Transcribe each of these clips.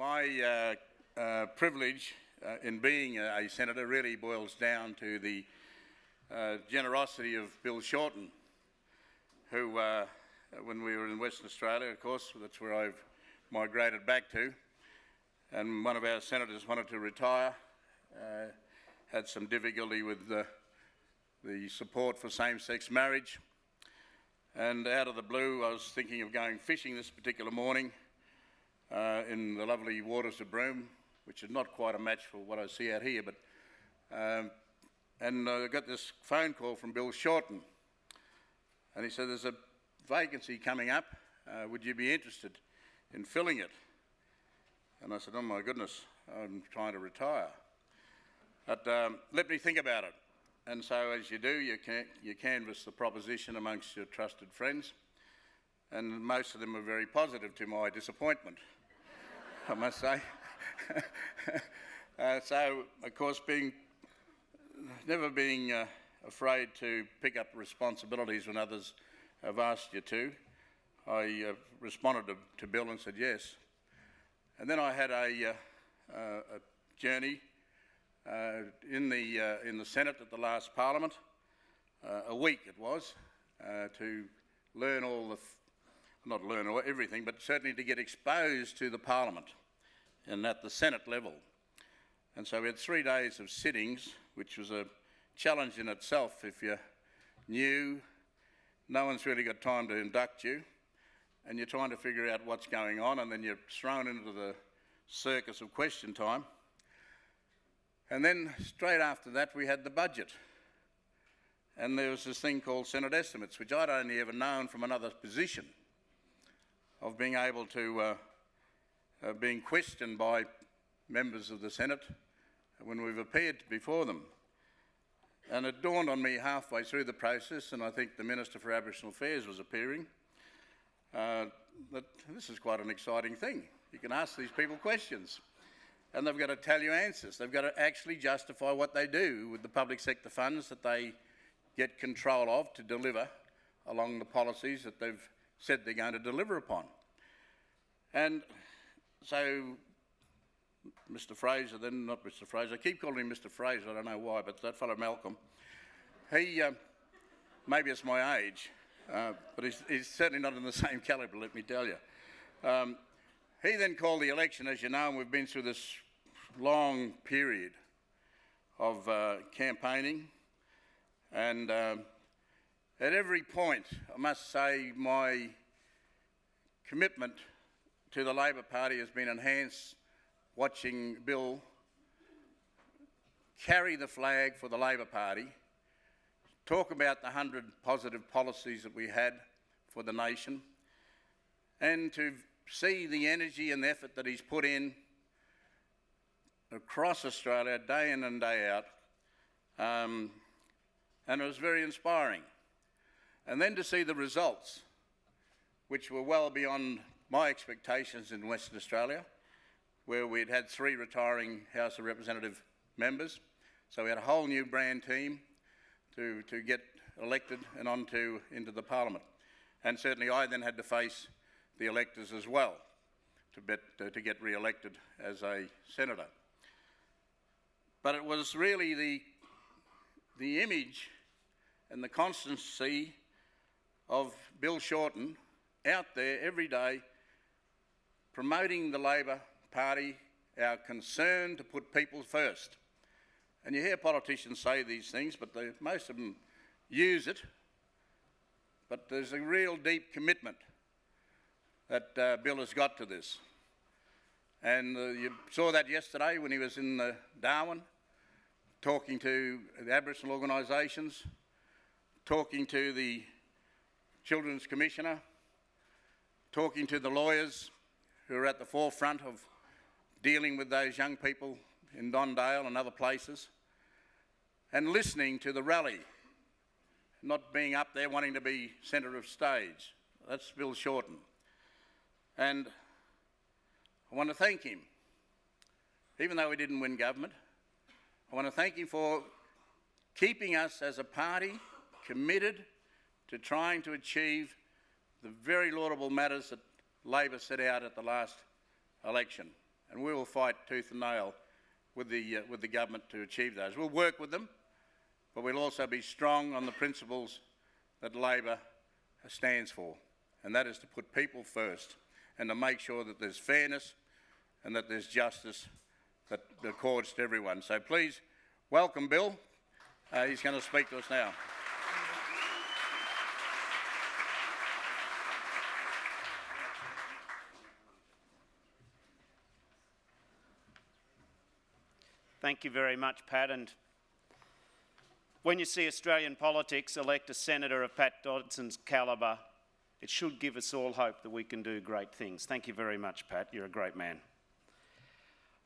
My privilege in being a senator really boils down to the generosity of Bill Shorten, who, when we were in Western Australia, of course, that's where I've migrated back to, and one of our senators wanted to retire, had some difficulty with the support for same-sex marriage, and out of the blue I was thinking of going fishing this particular morning in the lovely waters of Broome, which is not quite a match for what I see out here, but and I got this phone call from Bill Shorten, and he said, "There's a vacancy coming up, would you be interested in filling it?" And I said, "Oh my goodness, I'm trying to retire, but let me think about it." And so, as you do, you canvass the proposition amongst your trusted friends, and most of them are very positive, to my disappointment, I must say. So, of course, never being afraid to pick up responsibilities when others have asked you to, I responded to Bill and said yes. And then I had a journey in the Senate at the last Parliament, a week it was, to learn everything, but certainly to get exposed to the Parliament and at the Senate level. And so we had 3 days of sittings, which was a challenge in itself. If you're new, no one's really got time to induct you, and you're trying to figure out what's going on, and then you're thrown into the circus of question time. And then straight after that we had the budget, and there was this thing called Senate estimates, which I'd only ever known from another position of being able to being questioned by members of the Senate when we've appeared before them. And it dawned on me halfway through the process, and I think the Minister for Aboriginal Affairs was appearing, that this is quite an exciting thing. You can ask these people questions, and they've got to tell you answers. They've got to actually justify what they do with the public sector funds that they get control of to deliver along the policies that they've said they're going to deliver upon. And so Mr Fraser, then not Mr Fraser, I keep calling him Mr Fraser, I don't know why, but that fellow Malcolm, he, maybe it's my age, but he's certainly not in the same calibre, let me tell you. He then called the election, as you know, and we've been through this long period of campaigning, and at every point, I must say, my commitment to the Labor Party has been enhanced watching Bill carry the flag for the Labor Party, talk about the 100 positive policies that we had for the nation, and to see the energy and effort that he's put in across Australia day in and day out, and it was very inspiring. And then to see the results, which were well beyond my expectations in Western Australia, where we'd had 3 retiring House of Representative members. So we had a whole new brand team to get elected and into the Parliament. And certainly I then had to face the electors as well to get re-elected as a senator. But it was really the image and the constancy of Bill Shorten out there every day promoting the Labor Party, our concern to put people first. And you hear politicians say these things, but most of them use it. But there's a real deep commitment that Bill has got to this. And you saw that yesterday when he was in Darwin, talking to the Aboriginal organisations, talking to the Children's Commissioner, talking to the lawyers who are at the forefront of dealing with those young people in Dondale and other places, and listening to the rally, not being up there wanting to be centre of stage. That's Bill Shorten. And I want to thank him. Even though we didn't win government, I want to thank him for keeping us as a party committed to trying to achieve the very laudable matters that Labor set out at the last election. and we will fight tooth and nail with the government to achieve those. We'll work with them, but we'll also be strong on the principles that Labor stands for, and that is to put people first and to make sure that there's fairness and that there's justice that accords to everyone. So please welcome Bill. He's going to speak to us now. Thank you very much, Pat. And when you see Australian politics elect a senator of Pat Dodson's calibre, it should give us all hope that we can do great things. Thank you very much, Pat. You're a great man.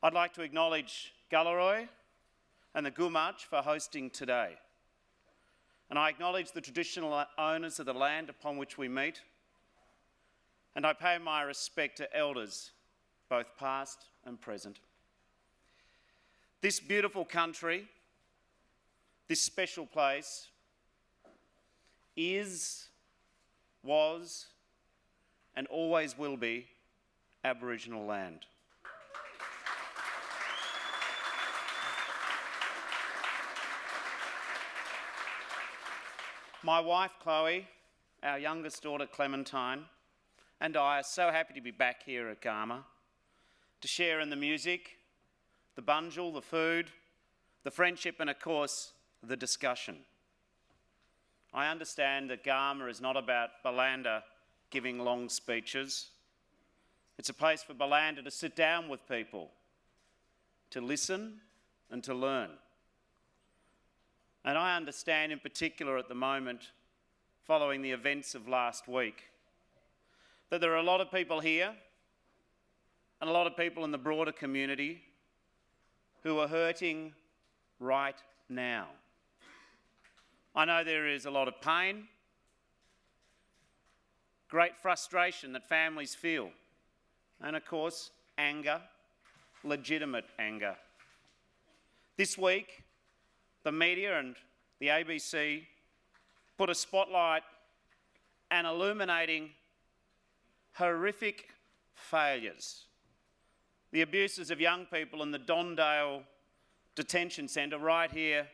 I'd like to acknowledge Gulkula and the Gumarch for hosting today. And I acknowledge the traditional owners of the land upon which we meet. And I pay my respect to elders, both past and present. This beautiful country, this special place, is, was, and always will be Aboriginal land. My wife, Chloe, our youngest daughter, Clementine, and I are so happy to be back here at Garma to share in the music, the bunjil, the food, the friendship, and of course, the discussion. I understand that Garma is not about Belander giving long speeches. It's a place for Belander to sit down with people, to listen and to learn. And I understand in particular at the moment, following the events of last week, that there are a lot of people here and a lot of people in the broader community who are hurting right now. I know there is a lot of pain, great frustration that families feel, and of course, anger, legitimate anger. This week, the media and the ABC put a spotlight on illuminating horrific failures. The abuses of young people in the Dondale Detention Centre right here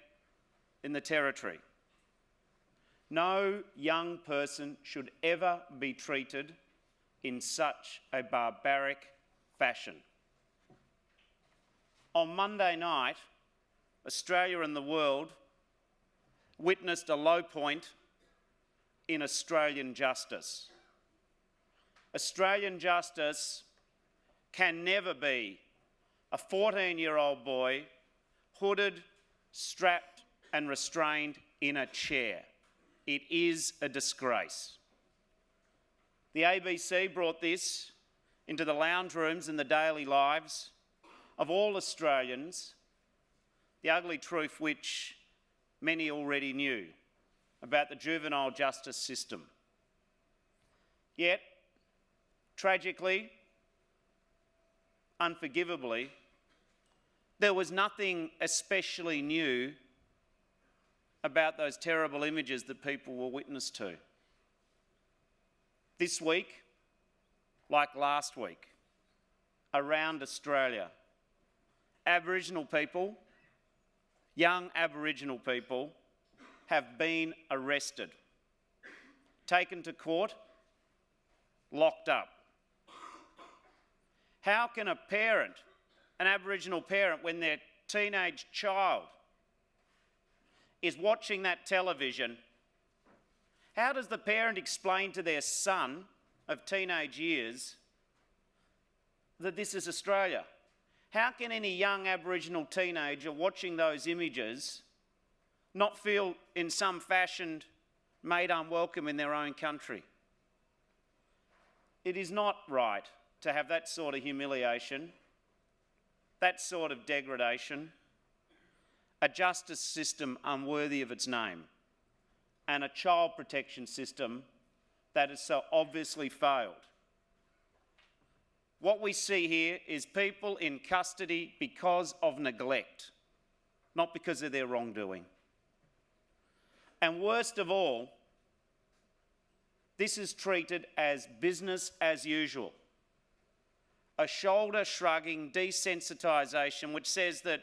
in the Territory. No young person should ever be treated in such a barbaric fashion. On Monday night, Australia and the world witnessed a low point in Australian justice. Australian justice can never be a 14-year-old boy hooded, strapped and restrained in a chair. It is a disgrace. The ABC brought this into the lounge rooms and the daily lives of all Australians, the ugly truth which many already knew about the juvenile justice system. Yet, tragically, unforgivably, there was nothing especially new about those terrible images that people were witness to. This week, like last week, around Australia, Aboriginal people, young Aboriginal people, have been arrested, taken to court, locked up. How can a parent, an Aboriginal parent, when their teenage child is watching that television, how does the parent explain to their son of teenage years that this is Australia? How can any young Aboriginal teenager watching those images not feel in some fashion made unwelcome in their own country? It is not right to have that sort of humiliation, that sort of degradation, a justice system unworthy of its name, and a child protection system that has so obviously failed. What we see here is people in custody because of neglect, not because of their wrongdoing. And worst of all, this is treated as business as usual. a shoulder-shrugging desensitisation which says that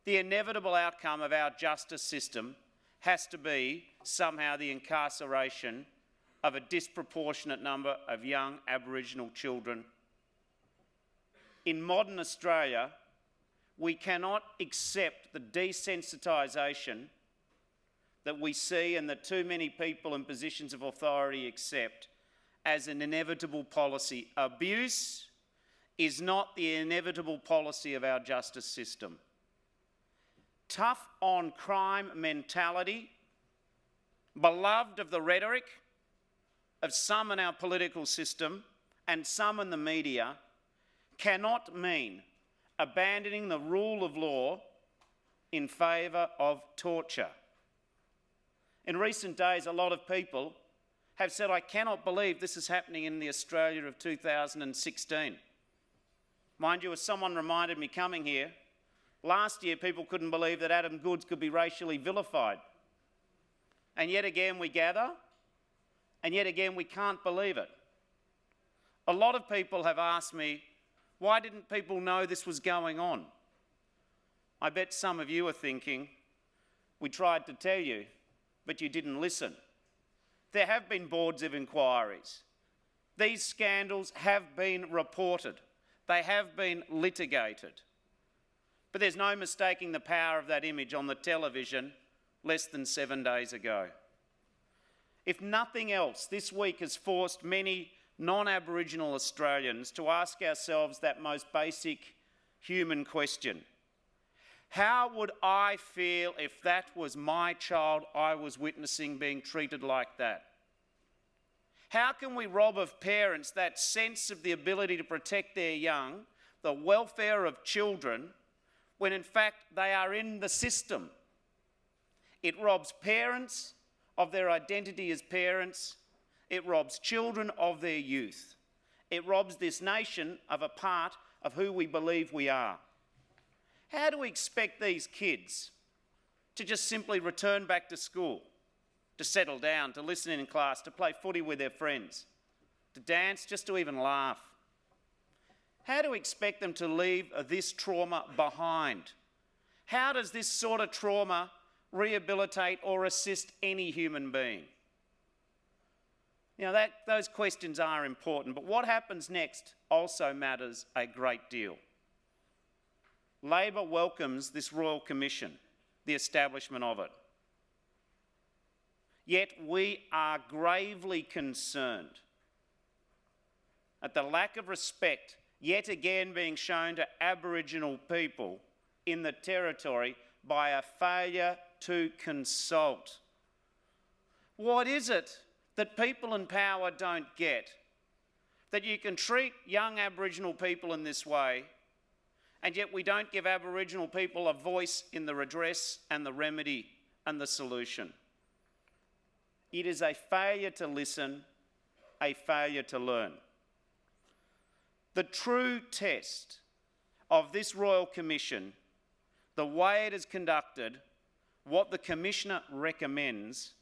the inevitable outcome of our justice system has to be somehow the incarceration of a disproportionate number of young Aboriginal children. In modern Australia, we cannot accept the desensitisation that we see and that too many people in positions of authority accept as an inevitable policy. Abuse is not the inevitable policy of our justice system. Tough on crime mentality, beloved of the rhetoric of some in our political system and some in the media, cannot mean abandoning the rule of law in favour of torture. In recent days, a lot of people have said, I cannot believe this is happening in the Australia of 2016. Mind you, as someone reminded me coming here, last year people couldn't believe that Adam Goodes could be racially vilified. And yet again we gather, and yet again we can't believe it. A lot of people have asked me, why didn't people know this was going on? I bet some of you are thinking, we tried to tell you, but you didn't listen. There have been boards of inquiries. These scandals have been reported. They have been litigated. But there's no mistaking the power of that image on the television less than 7 days ago. If nothing else, this week has forced many non-Aboriginal Australians to ask ourselves that most basic human question. How would I feel if that was my child I was witnessing being treated like that? How can we rob of parents that sense of the ability to protect their young, the welfare of children, when in fact they are in the system? It robs parents of their identity as parents. It robs children of their youth. It robs this nation of a part of who we believe we are. How do we expect these kids to just simply return back to school, to settle down, to listen in class, to play footy with their friends, to dance, just to even laugh? How do we expect them to leave this trauma behind? How does this sort of trauma rehabilitate or assist any human being? You know, those questions are important, but what happens next also matters a great deal. Labor welcomes this Royal Commission, the establishment of it. Yet we are gravely concerned at the lack of respect yet again being shown to Aboriginal people in the Territory by a failure to consult. What is it that people in power don't get? That you can treat young Aboriginal people in this way, and yet we don't give Aboriginal people a voice in the redress and the remedy and the solution. It is a failure to listen, a failure to learn. The true test of this Royal Commission, the way it is conducted, what the Commissioner recommends,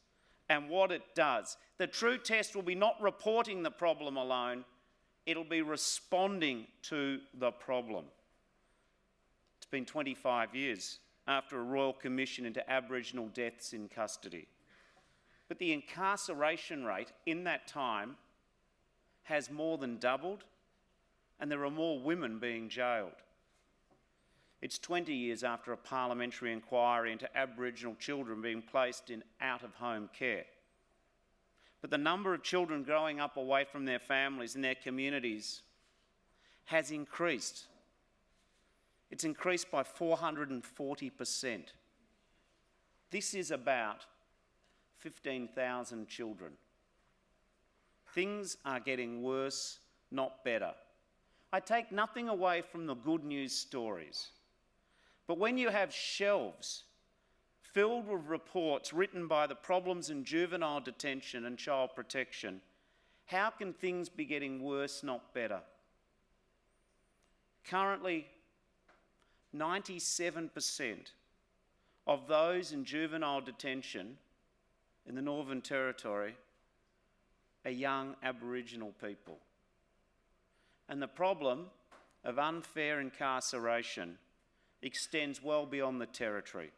and what it does. The true test will be not reporting the problem alone, it'll be responding to the problem. It's been 25 years after a Royal Commission into Aboriginal deaths in custody. But the incarceration rate in that time has more than doubled, and there are more women being jailed. It's 20 years after a parliamentary inquiry into Aboriginal children being placed in out-of-home care. But the number of children growing up away from their families and their communities has increased. It's increased by 440%. This is about 15,000 children. Things are getting worse, not better. I take nothing away from the good news stories. But when you have shelves filled with reports written by the problems in juvenile detention and child protection, how can things be getting worse, not better? Currently, 97% of those in juvenile detention in the Northern Territory are young Aboriginal people. And the problem of unfair incarceration extends well beyond the territory.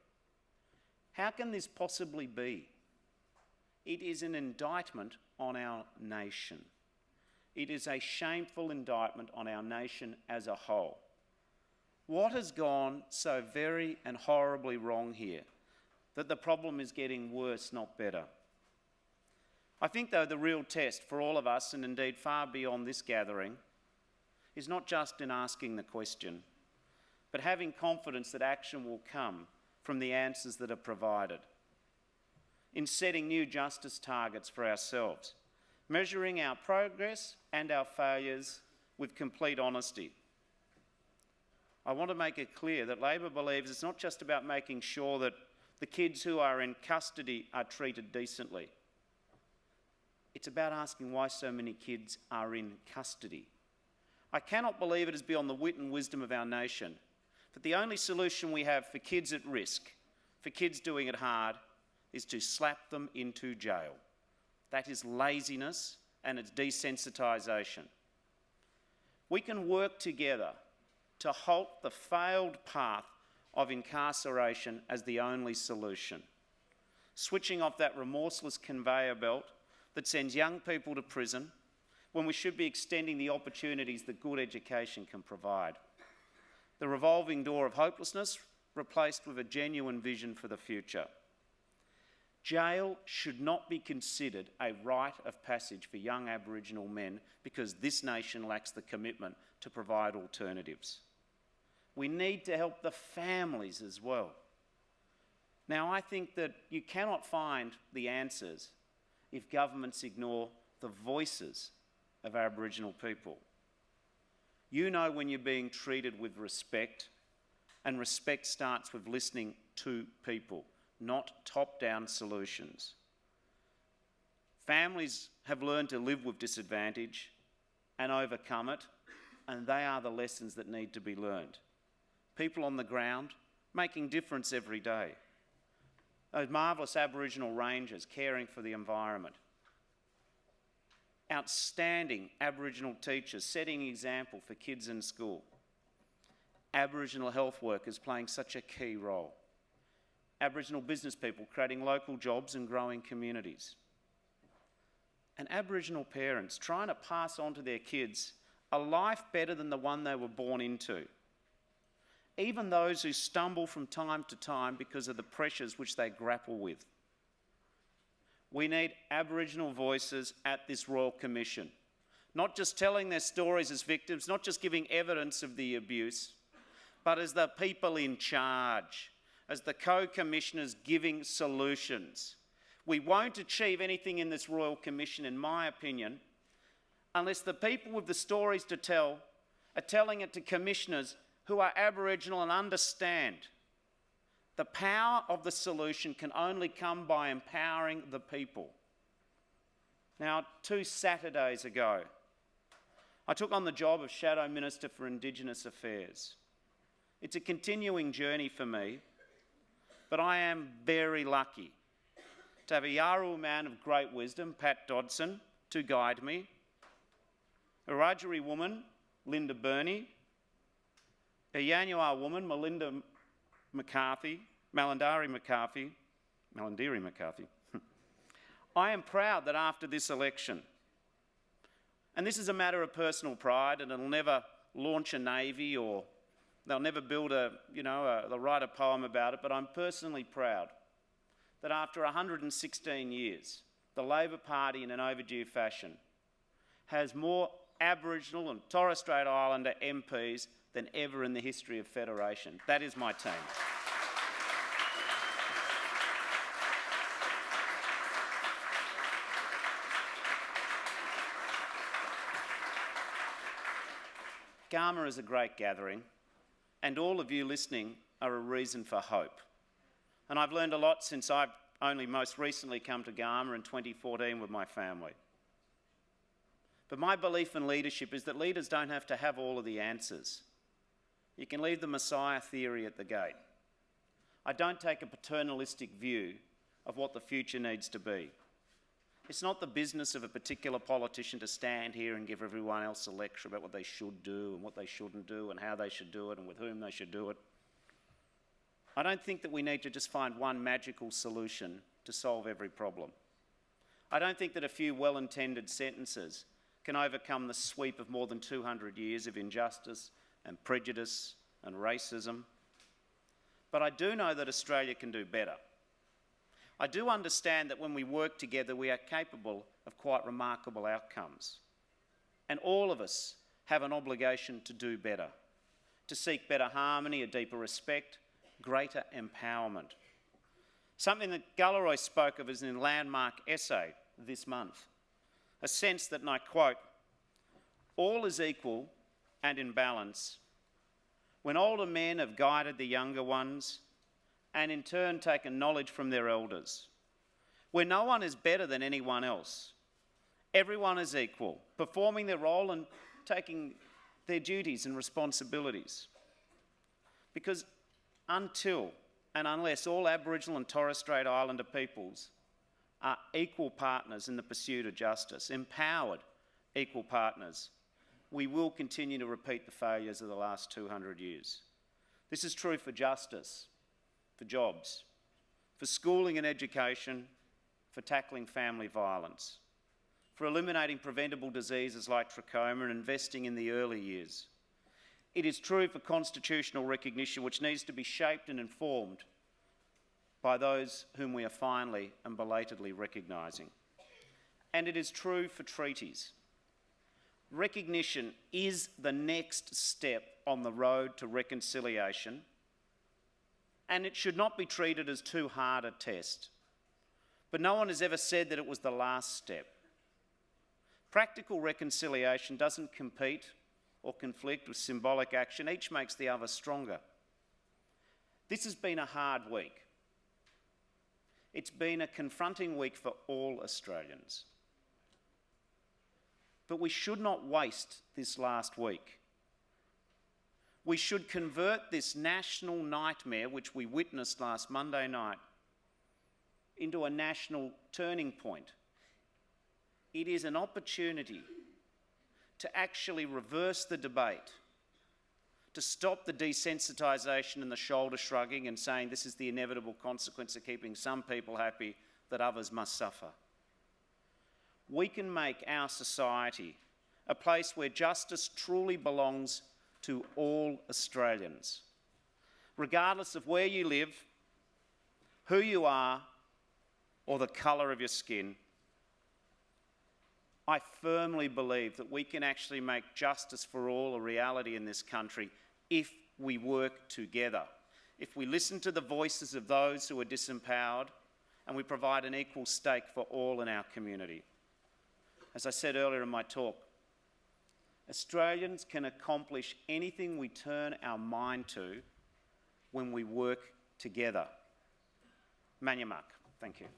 How can this possibly be? It is an indictment on our nation. It is a shameful indictment on our nation as a whole. What has gone so very and horribly wrong here that the problem is getting worse, not better? I think, though, the real test for all of us, and indeed far beyond this gathering, is not just in asking the question, but having confidence that action will come from the answers that are provided, in setting new justice targets for ourselves, measuring our progress and our failures with complete honesty. I want to make it clear that Labor believes it's not just about making sure that the kids who are in custody are treated decently. It's about asking why so many kids are in custody. I cannot believe it is beyond the wit and wisdom of our nation that the only solution we have for kids at risk, for kids doing it hard, is to slap them into jail. That is laziness and it's desensitisation. We can work together to halt the failed path of incarceration as the only solution, switching off that remorseless conveyor belt that sends young people to prison when we should be extending the opportunities that good education can provide. The revolving door of hopelessness replaced with a genuine vision for the future. Jail should not be considered a rite of passage for young Aboriginal men because this nation lacks the commitment to provide alternatives. We need to help the families as well. Now, I think that you cannot find the answers if governments ignore the voices of Aboriginal people. You know when you're being treated with respect, and respect starts with listening to people, not top-down solutions. Families have learned to live with disadvantage and overcome it, and they are the lessons that need to be learned. People on the ground making difference every day. Those marvellous Aboriginal rangers caring for the environment. Outstanding Aboriginal teachers setting an example for kids in school. Aboriginal health workers playing such a key role. Aboriginal business people creating local jobs and growing communities. And Aboriginal parents trying to pass on to their kids a life better than the one they were born into. Even those who stumble from time to time because of the pressures which they grapple with. We need Aboriginal voices at this Royal Commission, not just telling their stories as victims, not just giving evidence of the abuse, but as the people in charge, as the co-commissioners giving solutions. We won't achieve anything in this Royal Commission, in my opinion, unless the people with the stories to tell are telling it to commissioners who are Aboriginal and understand the power of the solution can only come by empowering the people. Now, 2 Saturdays ago, I took on the job of Shadow Minister for Indigenous Affairs. It's a continuing journey for me, but I am very lucky to have a Yarrowul man of great wisdom, Pat Dodson, to guide me, a Wiradjuri woman, Linda Burney, a Yanyuwa woman, Malandiri McCarthy. I am proud that after this election, and this is a matter of personal pride, and it'll never launch a navy or they'll never build they'll write a poem about it, but I'm personally proud that after 116 years, the Labor Party in an overdue fashion has more Aboriginal and Torres Strait Islander MPs than ever in the history of Federation. That is my team. Garma is a great gathering, and all of you listening are a reason for hope. And I've learned a lot since I've only most recently come to Garma in 2014 with my family. But my belief in leadership is that leaders don't have to have all of the answers. You can leave the Messiah theory at the gate. I don't take a paternalistic view of what the future needs to be. It's not the business of a particular politician to stand here and give everyone else a lecture about what they should do and what they shouldn't do and how they should do it and with whom they should do it. I don't think that we need to just find one magical solution to solve every problem. I don't think that a few well-intended sentences can overcome the sweep of more than 200 years of injustice and prejudice and racism. But I do know that Australia can do better. I do understand that when we work together, we are capable of quite remarkable outcomes. And all of us have an obligation to do better, to seek better harmony, a deeper respect, greater empowerment. Something that Gulkula spoke of as in a landmark essay this month. A sense that, and I quote, "All is equal and in balance when older men have guided the younger ones and in turn taken knowledge from their elders, where no one is better than anyone else. Everyone is equal, performing their role and taking their duties and responsibilities." Because until and unless all Aboriginal and Torres Strait Islander peoples are equal partners in the pursuit of justice, empowered equal partners, we will continue to repeat the failures of the last 200 years. This is true for justice, for jobs, for schooling and education, for tackling family violence, for eliminating preventable diseases like trachoma and investing in the early years. It is true for constitutional recognition, which needs to be shaped and informed by those whom we are finally and belatedly recognising. And it is true for treaties. Recognition is the next step on the road to reconciliation, and it should not be treated as too hard a test. But no one has ever said that it was the last step. Practical reconciliation doesn't compete or conflict with symbolic action. Each makes the other stronger. This has been a hard week. It's been a confronting week for all Australians. But we should not waste this last week. We should convert this national nightmare, which we witnessed last Monday night, into a national turning point. It is an opportunity to actually reverse the debate, to stop the desensitisation and the shoulder shrugging and saying this is the inevitable consequence of keeping some people happy, that others must suffer. We can make our society a place where justice truly belongs to all Australians, regardless of where you live, who you are, or the colour of your skin. I firmly believe that we can actually make justice for all a reality in this country if we work together, if we listen to the voices of those who are disempowered and we provide an equal stake for all in our community. As I said earlier in my talk, Australians can accomplish anything we turn our mind to when we work together. Manyamak. Thank you.